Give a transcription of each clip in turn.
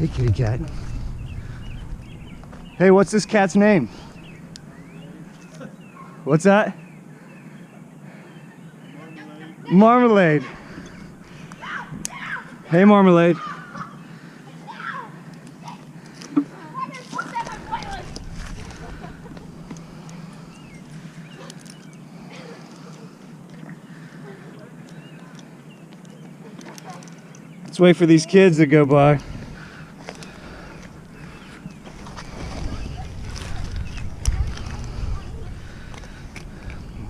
Hey, kitty cat. Hey, what's this cat's name? What's that? Marmalade. Hey, Marmalade. Let's wait for these kids to go by.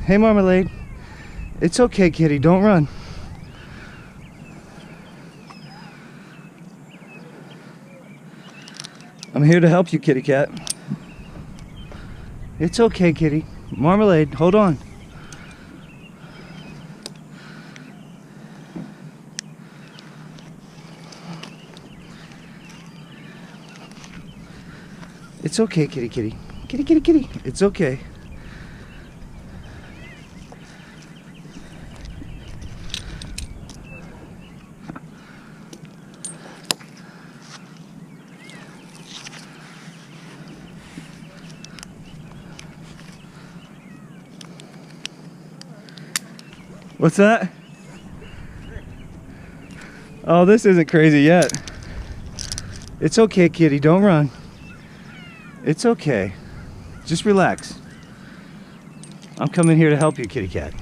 Hey, Marmalade. It's okay, kitty. Don't run. I'm here to help you, kitty cat. It's okay, kitty. Marmalade, hold on. It's okay, kitty, kitty. Kitty, kitty, kitty. It's okay. What's that? Oh, this isn't crazy yet. It's okay, kitty. Don't run. It's okay. Just relax. I'm coming here to help you, kitty cat.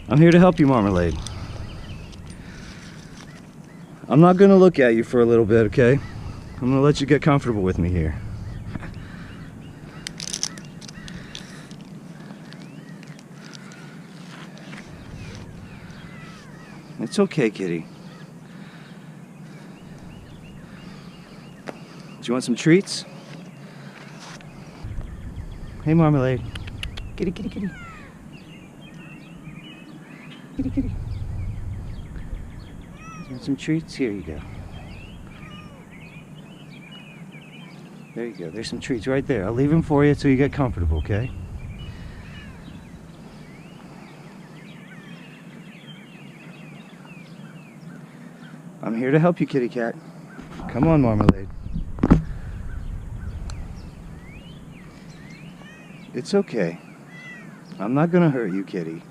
I'm here to help you, Marmalade. I'm not gonna look at you for a little bit, okay? I'm gonna let you get comfortable with me here. It's okay, kitty. Do you want some treats? Hey, Marmalade. Kitty, kitty, kitty. Kitty, kitty. Do you want some treats? Here you go. There you go. There's some treats right there. I'll leave them for you until you get comfortable, okay? I'm here to help you, kitty cat. Come on, Marmalade. It's okay. I'm not gonna hurt you, kitty.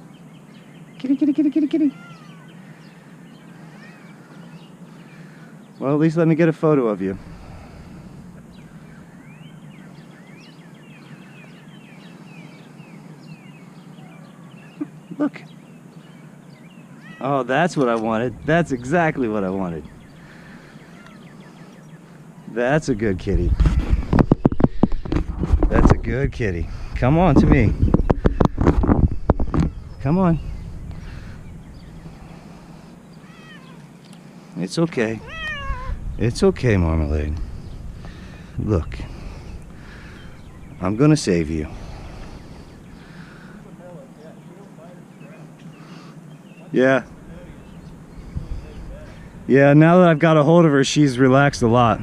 Kitty, kitty, kitty, kitty, kitty. Well, at least let me get a photo of you. Look. Oh, that's what I wanted. That's exactly what I wanted. That's a good kitty. That's a good kitty. Come on to me. Come on. It's okay. It's okay, Marmalade. Look. I'm gonna save you. Yeah. Yeah, now that I've got a hold of her, she's relaxed a lot.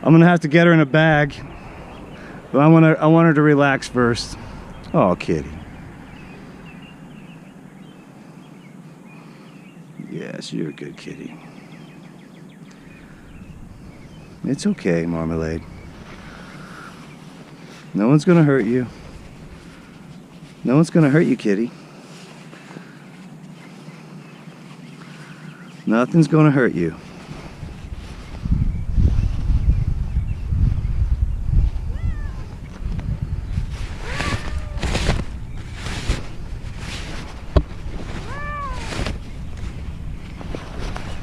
I'm gonna have to get her in a bag. But I want her to relax first. Oh, kitty. Yes, you're a good kitty. It's okay, Marmalade. No one's gonna hurt you. No one's gonna hurt you, kitty. Nothing's gonna hurt you.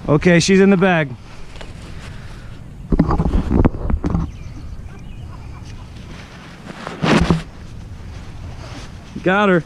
Okay, she's in the bag. Got her.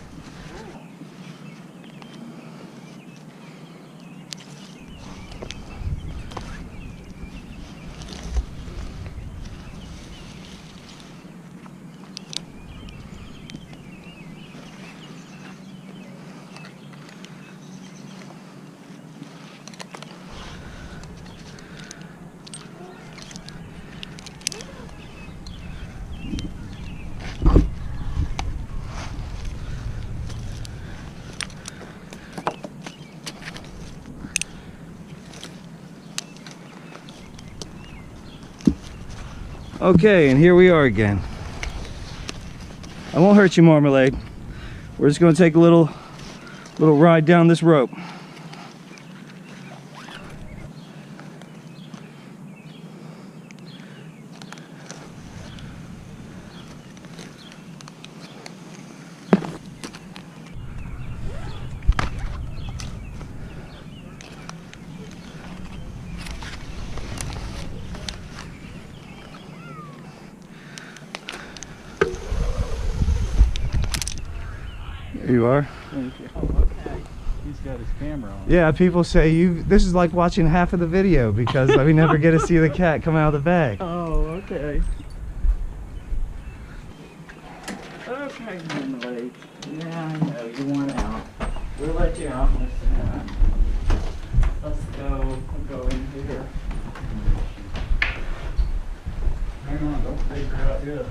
Okay, and here we are again. I won't hurt you, Marmalade. We're just gonna take a little ride down this rope. There you are. Thank you. Oh, okay. He's got his camera on. Yeah, people say this is like watching half of the video because we never get to see the cat come out of the bag. Oh, okay. Okay, Marmalade. Yeah, I know you want out. We'll let you out in a second. Let's go. We'll go in here. Hang on, don't take her out yet.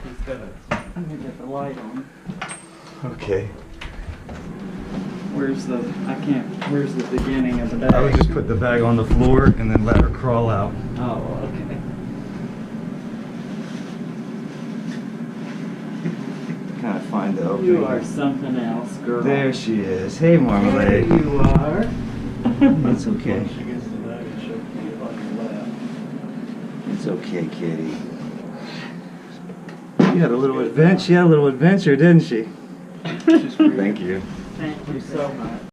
He's got a. Let me get the light on. Okay. Where's the beginning of the bag? I would just put the bag on the floor and then let her crawl out. Oh, okay. Kind of find the opening. You are something else, girl. There she is. Hey, Marmalade. There you are. That's okay. Once she gets the bag, she'll be on your lap. It's okay, kitty. She had a little adventure. She had a little adventure, didn't she? Thank you. Thank you so much.